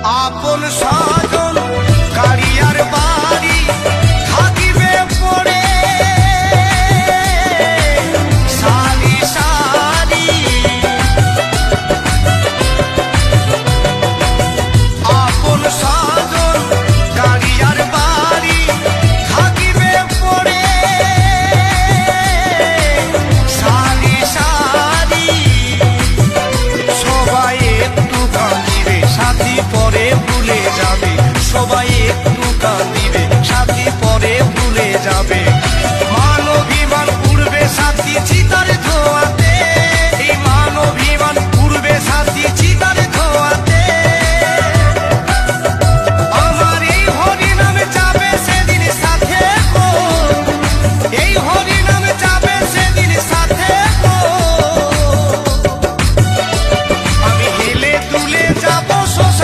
আপন স্বজন গাড়ি আর বাড়ি থাকিবে পড়ে সারি সারি। আপন স্বজন গাড়ি আর বাড়ি থাকিবে পড়ে সারি সারি। সবাই একটু কাঁদিবে সাথী পরে ভুলে যাবে, সবাই একটু কাঁদিবে সাথী পরে ভুলে যাবে। মান অভিমান উড়বে সাথী চিতার